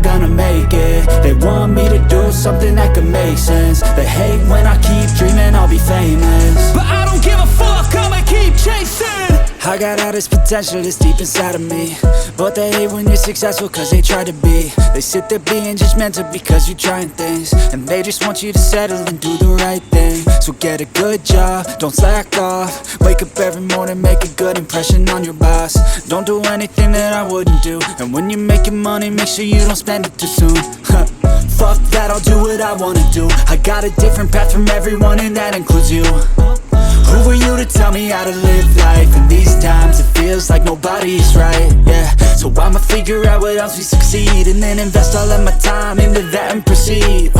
gonna make it. They want me to do something that could make sense. They hate when I keep dreaming I'll be famous, but I don't give a fuck, I'ma keep chasing. I got all this potential that's deep inside of me, but they hate when you're successful cause they try to be. They sit there being judgmental because you're trying things, and they just want you to settle and do the right thing. So get a good job, don't slack off. Wake up every morning, make a good impression on your boss. Don't do anything that I wouldn't do, and when you're making money, make sure you don't spend it too soon. Fuck that, I'll do what I wanna do. I got a different path from everyone, and that includes you. Who are you to tell me how to live life? In these times it feels like nobody's right, yeah. So I'ma figure out what else we succeed, and then invest all of my time into that and proceed.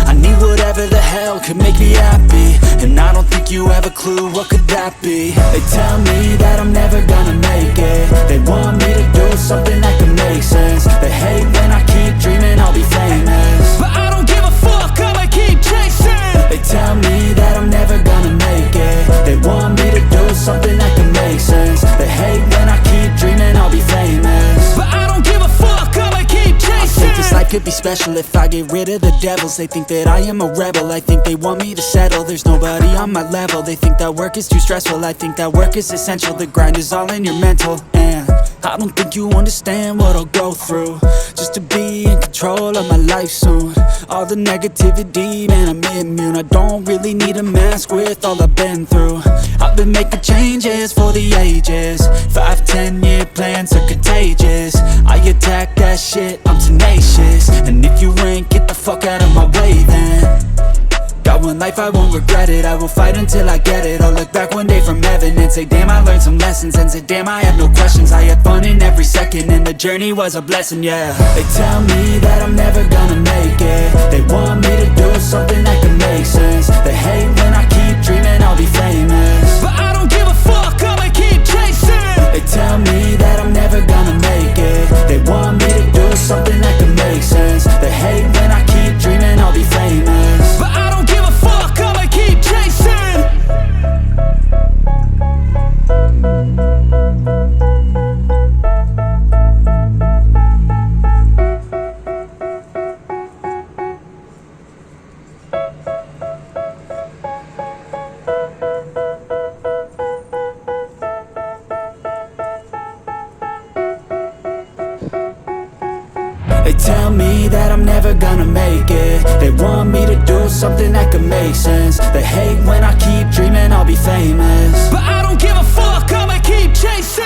I need whatever the hell could make me happy, and I don't think you have a clue what could that be. They tell me that I'm never gonna make it. They want me to do something that could make sense. They hate when I keep dreaming I'll be famous, but I don't give a fuck, I'ma keep chasing. They tell me that I'm never gonna make it. They want me to do something that can make sense. They hate when I keep dreaming I'll be famous, but I don't give a fuck, I'ma keep chasing. I think this life could be special if I get rid of the devils. They think that I am a rebel, I think they want me to settle. There's nobody on my level. They think that work is too stressful, I think that work is essential. The grind is all in your mental, and I don't think you understand what I'll go through just to be in control of my life soon. All the negativity, man, I'm immune. I don't really need a mask with all I've been through. I've been making changes for the ages. 5-10 year plans are contagious. I attack that shit, I'm tenacious. And if you ain't, get the fuck out of my way then. Got one life, I won't regret it. I will fight until I get it. I'll look back one day from heaven and say, damn, I learned some lessons. And say, damn, I have no questions. I had fun in every second, and the journey was a blessing, yeah. They tell me that I'm never gonna make it. They want me to do something that can make sense. They hate when I keep dreaming I'll be famous, but I don't give a fuck, I'ma keep chasing. They tell me that I'm never gonna make it. They want me to do something that can make sense. They hate when I keep dreaming I'll be famous, but I don't give a fuck, I'ma keep chasing. They tell me that I'm never gonna make it. They want me to do something that could make sense. They hate when I keep dreaming I'll be famous, but I don't give a fuck, I'ma keep chasing.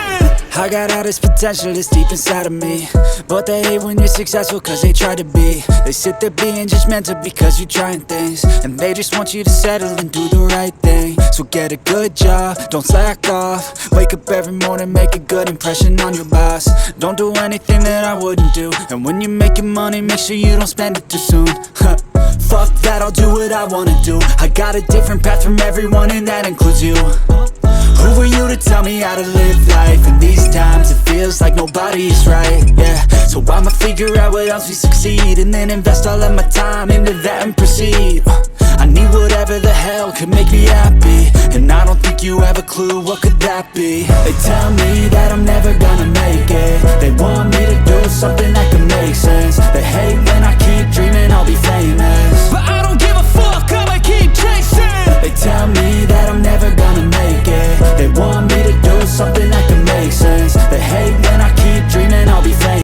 I got all this potential that's deep inside of me, but they hate when you're successful cause they try to be. They sit there being judgmental because you're trying things, and they just want you to settle and do the right thing. So get a good job, don't slack off. Wake up every morning, make a good impression on your boss. Don't do anything that I wouldn't do, and when you're making money, make sure you don't spend it too soon. Fuck that, I'll do what I wanna do. I got a different path from everyone, and that includes you. Who are you to tell me how to live life? In these times it feels like nobody's right, yeah. So I'ma figure out what else we succeed, and then invest all of my time into that and proceed. I need whatever the hell could make me happy, and I don't think you have a clue what could that be. They tell me that I'm never gonna make it. They want me to do something that